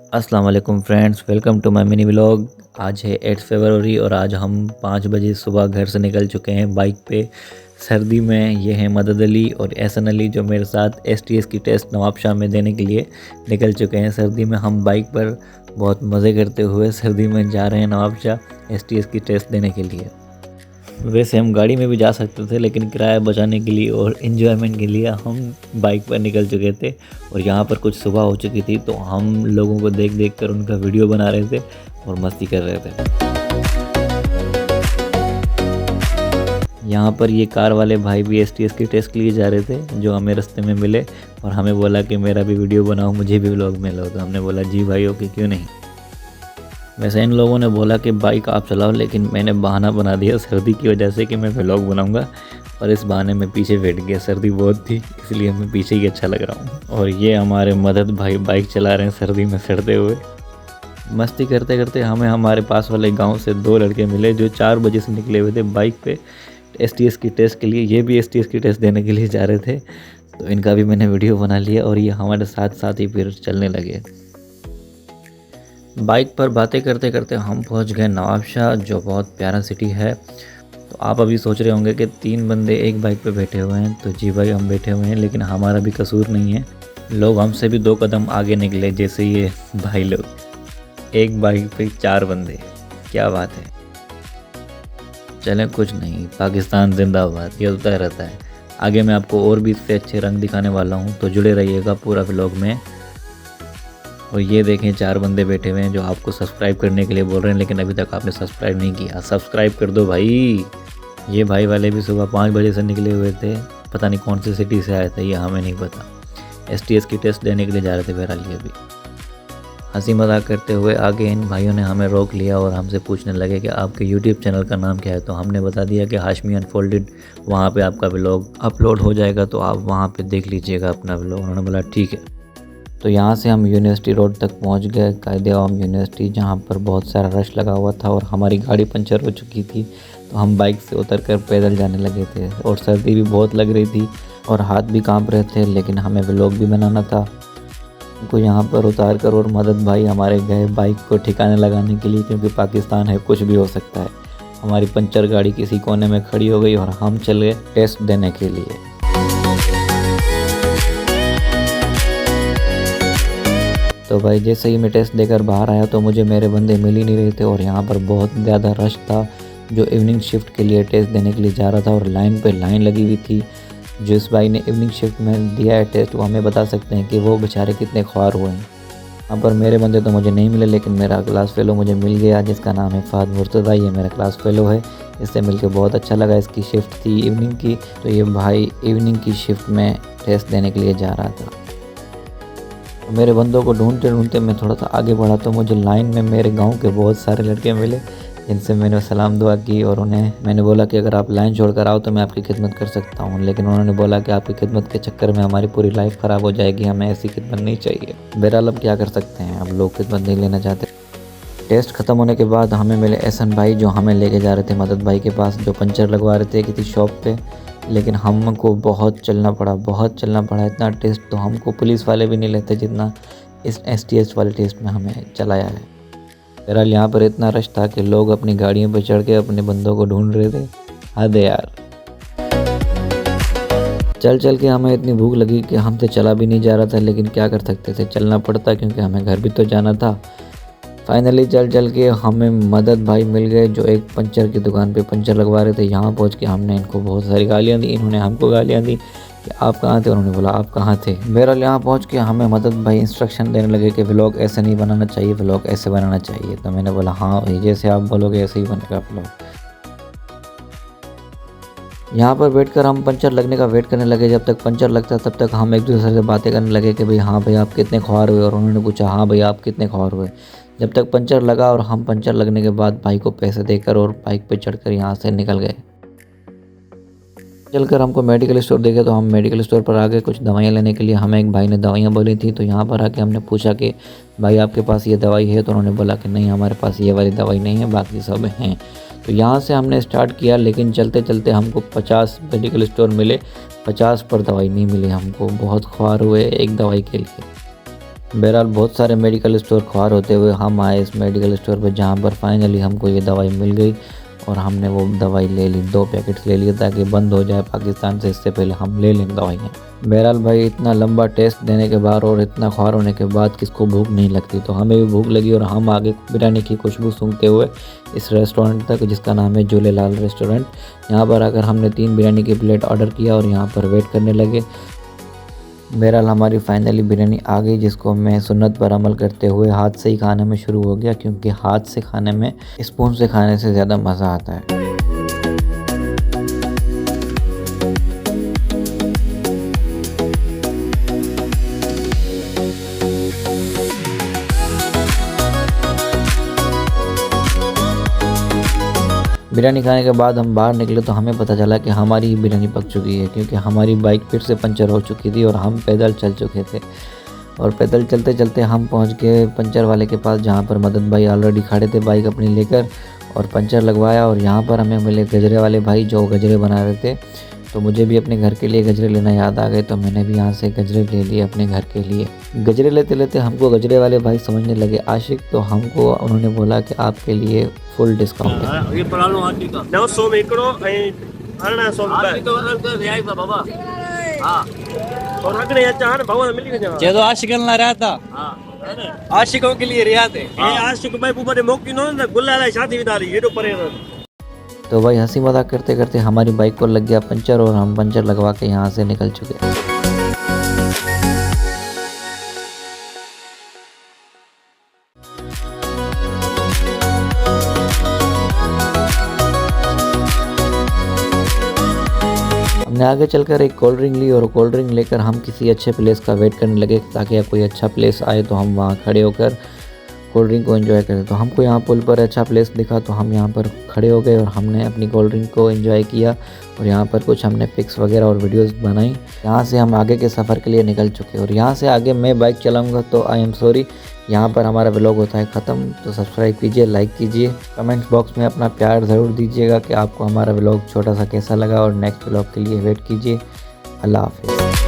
अस्सलाम वालेकुम friends, welcome to my mini vlog. आज है 8 फरवरी और आज हम 5 बजे सुबह घर से निकल चुके हैं बाइक पे। सर्दी में ये हैं मदद अली और एहसन अली जो मेरे साथ एसटीएस की टेस्ट नवाबशाह में देने के लिए निकल चुके हैं। सर्दी में हम बाइक पर बहुत मज़े करते हुए सर्दी में जा रहे हैं नवाबशाह एसटीएस की टेस्ट देने के लिए। वैसे हम गाड़ी में भी जा सकते थे लेकिन किराया बचाने के लिए और इन्जॉयमेंट के लिए हम बाइक पर निकल चुके थे। और यहाँ पर कुछ सुबह हो चुकी थी तो हम लोगों को देख देख कर उनका वीडियो बना रहे थे और मस्ती कर रहे थे। यहाँ पर ये कार वाले भाई भी एसटीएस की टेस्ट के लिए जा रहे थे जो हमें रास्ते में मिले और हमें बोला कि मेरा भी वीडियो बनाओ, मुझे भी व्लॉग में लो। तो हमने बोला जी भाई ओके, क्यों नहीं। वैसे इन लोगों ने बोला कि बाइक आप चलाओ, लेकिन मैंने बहाना बना दिया सर्दी की वजह से कि मैं व्लॉग बनाऊंगा, और इस बहाने में पीछे बैठ गया। सर्दी बहुत थी इसलिए मैं पीछे ही अच्छा लग रहा हूँ। और ये हमारे मदद भाई बाइक चला रहे हैं सर्दी में सड़ते हुए। मस्ती करते करते हमें हमारे पास वाले गांव से 2 लड़के मिले जो 4 बजे से निकले हुए थे बाइक पे एसटीएस की टेस्ट के लिए। ये भी एसटीएस की टेस्ट देने के लिए जा रहे थे, तो इनका भी मैंने वीडियो बना लिया और ये हमारे साथ साथ ही फिर चलने लगे। बाइक पर बातें करते करते हम पहुंच गए नवाबशाह, जो बहुत प्यारा सिटी है। तो आप अभी सोच रहे होंगे कि 3 बंदे एक बाइक पे बैठे हुए हैं। तो जी भाई हम बैठे हुए हैं, लेकिन हमारा भी कसूर नहीं है। लोग हमसे भी 2 कदम आगे निकले, जैसे ये भाई लोग। एक बाइक पे 4 बंदे, क्या बात है। चलें कुछ नहीं, पाकिस्तान जिंदाबाद, ये होता रहता है। आगे मैं आपको और भी इससे अच्छे रंग दिखाने वाला हूँ, तो जुड़े रहिएगा पूरा व्लॉग में। और ये देखें 4 बंदे बैठे हुए हैं जो आपको सब्सक्राइब करने के लिए बोल रहे हैं, लेकिन अभी तक आपने सब्सक्राइब नहीं किया। सब्सक्राइब कर दो भाई। ये भाई वाले भी सुबह 5 बजे से निकले हुए थे, पता नहीं कौन सी सिटी से आए थे, ये हमें नहीं पता। एसटीएस की टेस्ट देने के लिए जा रहे थे बहरहाल। ये भी हंसी मजाक करते हुए आगे इन भाइयों ने हमें रोक लिया और हमसे पूछने लगे कि आपके यूट्यूब चैनल का नाम क्या है। तो हमने बता दिया कि हाशमी अनफोल्डेड, वहाँ पे आपका व्लॉग अपलोड हो जाएगा, तो आप वहाँ पे देख लीजिएगा अपना व्लॉग। उन्होंने बोला ठीक है। तो यहाँ से हम यूनिवर्सिटी रोड तक पहुँच गए, कायदे-ए-आम यूनिवर्सिटी, जहाँ पर बहुत सारा रश लगा हुआ था और हमारी गाड़ी पंचर हो चुकी थी। तो हम बाइक से उतरकर पैदल जाने लगे थे और सर्दी भी बहुत लग रही थी और हाथ भी कांप रहे थे, लेकिन हमें व्लॉग भी बनाना था। उनको यहाँ पर उतार कर और मदद भाई हमारे गए बाइक को ठिकाने लगाने के लिए, क्योंकि पाकिस्तान है, कुछ भी हो सकता है। हमारी पंचर गाड़ी किसी कोने में खड़ी हो गई और हम चले टेस्ट देने के लिए। तो भाई जैसे ही मैं टेस्ट देकर बाहर आया तो मुझे मेरे बंदे मिल ही नहीं रहे थे और यहाँ पर बहुत ज़्यादा रश था जो इवनिंग शिफ्ट के लिए टेस्ट देने के लिए जा रहा था, और लाइन पे लाइन लगी हुई थी। जो इस भाई ने इवनिंग शिफ्ट में दिया है टेस्ट, वो हमें बता सकते हैं कि वो बेचारे कितने ख्वार हुए हैं। यहाँ पर मेरे बंदे तो मुझे नहीं मिले, लेकिन मेरा क्लास फेलो मुझे मिल गया, जिसका नाम है फ़ाद मुर्तज़ा। ये मेरा क्लास फेलो है, इससे मिलकर बहुत अच्छा लगा। इसकी शिफ्ट थी इवनिंग की, तो ये भाई इवनिंग की शिफ्ट में टेस्ट देने के लिए जा रहा था। मेरे बंदों को ढूंढते ढूंढते मैं थोड़ा सा आगे बढ़ा तो मुझे लाइन में मेरे गांव के बहुत सारे लड़के मिले, जिनसे मैंने सलाम दुआ की और उन्हें मैंने बोला कि अगर आप लाइन छोड़कर आओ तो मैं आपकी खिदमत कर सकता हूं। लेकिन उन्होंने बोला कि आपकी खिदमत के चक्कर में हमारी पूरी लाइफ ख़राब हो जाएगी, हमें ऐसी खिदमत नहीं चाहिए। बहरहाल अब क्या कर सकते हैं, अब लोग खिदमत नहीं लेना चाहते। टेस्ट ख़त्म होने के बाद हमें मिले एहसन भाई, जो हमें लेके जा रहे थे मदद भाई के पास, जो पंचर लगवा रहे थे किसी शॉप पे। लेकिन हमको बहुत चलना पड़ा। इतना टेस्ट तो हमको पुलिस वाले भी नहीं लेते जितना इस एसटीएस वाले टेस्ट में हमें चलाया है। बहरहाल यहाँ पर इतना रश था कि लोग अपनी गाड़ियों पर चढ़ के अपने बंदों को ढूंढ रहे थे। हद है यार। चल के हमें इतनी भूख लगी कि हमसे चला भी नहीं जा रहा था, लेकिन क्या कर सकते थे, चलना पड़ता क्योंकि हमें घर भी तो जाना था। फाइनली चल के हमें मदद भाई मिल गए, जो एक पंचर की दुकान पे पंचर लगवा रहे थे। यहाँ पहुँच के हमने इनको बहुत सारी गालियाँ दी, इन्होंने हमको गालियाँ दी कि आप कहाँ थे, उन्होंने बोला आप कहाँ थे। बहरहाल यहाँ पहुँच के हमें मदद भाई इंस्ट्रक्शन देने लगे कि व्लॉग ऐसे नहीं बनाना चाहिए, व्लॉग ऐसे बनाना चाहिए। तो मैंने बोला हाँ भाई, जैसे आप बोलोगे ऐसे ही बनेगा व्लॉग। यहाँ पर बैठकर हम पंचर लगने का वेट करने लगे। जब तक पंचर लगता तब तक हम एक दूसरे से बातें करने लगे कि भाई हाँ भाई आप कितने ख्वार हुए, और उन्होंने पूछा हाँ भाई आप कितने ख्वार हुए। जब तक पंचर लगा और हम पंचर लगने के बाद भाई को पैसे देकर और बाइक पे चढ़कर यहाँ से निकल गए। चलकर हमको मेडिकल स्टोर देखे तो हम मेडिकल स्टोर पर आ गए कुछ दवाइयाँ लेने के लिए। हमें एक भाई ने दवाइयाँ बोली थी, तो यहाँ पर आके हमने पूछा कि भाई आपके पास ये दवाई है, तो उन्होंने बोला कि नहीं हमारे पास ये वाली दवाई नहीं है, बाकी सब हैं। तो यहाँ से हमने स्टार्ट किया, लेकिन चलते चलते हमको 50 मेडिकल स्टोर मिले, 50 पर दवाई नहीं मिली हमको। बहुत ख्वार हुए एक दवाई के लिए। बहरहाल बहुत सारे मेडिकल स्टोर ख्वार होते हुए हम आए इस मेडिकल स्टोर पर, जहाँ पर फाइनली हमको ये दवाई मिल गई और हमने वो दवाई ले ली। 2 पैकेट्स ले लिए ताकि बंद हो जाए पाकिस्तान से, इससे पहले हम ले लें दवाइयाँ। बहरहाल भाई इतना लंबा टेस्ट देने के बाद और इतना ख्वार होने के बाद किसको भूख नहीं लगती, तो हमें भी भूख लगी और हम आगे बिरयानी की खुशबू सूंघते हुए इस रेस्टोरेंट तक, जिसका नाम है झूलेलाल रेस्टोरेंट। यहाँ पर आकर हमने 3 बिरयानी की प्लेट ऑर्डर किया और यहाँ पर वेट करने लगे। बहरहाल हमारी फाइनली बिरयानी आ गई, जिसको मैं सुन्नत पर अमल करते हुए हाथ से ही खाने में शुरू हो गया, क्योंकि हाथ से खाने में स्पून से खाने से ज़्यादा मज़ा आता है। बिरयानी खाने के बाद हम बाहर निकले तो हमें पता चला कि हमारी बिरयानी पक चुकी है, क्योंकि हमारी बाइक फिर से पंचर हो चुकी थी और हम पैदल चल चुके थे। और पैदल चलते चलते हम पहुंच गए पंचर वाले के पास, जहां पर मदन भाई ऑलरेडी खड़े थे बाइक अपनी लेकर, और पंचर लगवाया। और यहां पर हमें मिले गजरे वाले भाई जो गजरे बना रहे थे। तो मुझे भी अपने घर के लिए गजरे लेना याद आ गए, तो मैंने भी यहाँ से गजरे ले लिए अपने घर के लिए। गजरे लेते लेते हमको गजरे वाले भाई समझने लगे आशिक, तो हमको उन्होंने बोला कि आपके लिए फुल डिस्काउंट है। ये परालो आदमी का 900 में एकड़ो ऐं 1800 रुपए तो अलग रियाई बाबा। हां और अगले चाहन भगवान मिली वञा जे तो आशिकन ला रहता। हां आशिकों के लिए रियात है। ये आशिक भाई ऊपर मोकी न गुल्ला शादी विदारी एडो परे। तो भाई हंसी मजाक करते करते हमारी बाइक को लग गया पंचर और हम पंचर लगवा के यहाँ से निकल चुके। हमने आगे चलकर एक कोल्ड ड्रिंक ली और कोल्ड ड्रिंक लेकर हम किसी अच्छे प्लेस का वेट करने लगे, ताकि कोई अच्छा प्लेस आए तो हम वहाँ खड़े होकर कोल्ड ड्रिंक को एंजॉय करें। तो हमको यहाँ पुल पर अच्छा प्लेस दिखा तो हम यहाँ पर खड़े हो गए और हमने अपनी कोल्ड ड्रिंक को एंजॉय किया और यहाँ पर कुछ हमने पिक्स वगैरह और वीडियोस बनाई। यहाँ से हम आगे के सफ़र के लिए निकल चुके और यहाँ से आगे मैं बाइक चलाऊँगा, तो आई एम सॉरी, यहाँ पर हमारा व्लॉग होता है ख़त्म। तो सब्सक्राइब कीजिए, लाइक कीजिए, कमेंट्स बॉक्स में अपना प्यार ज़रूर दीजिएगा कि आपको हमारा व्लॉग छोटा सा कैसा लगा, और नेक्स्ट व्लॉग के लिए वेट कीजिए। अल्लाह हाफ़िज़।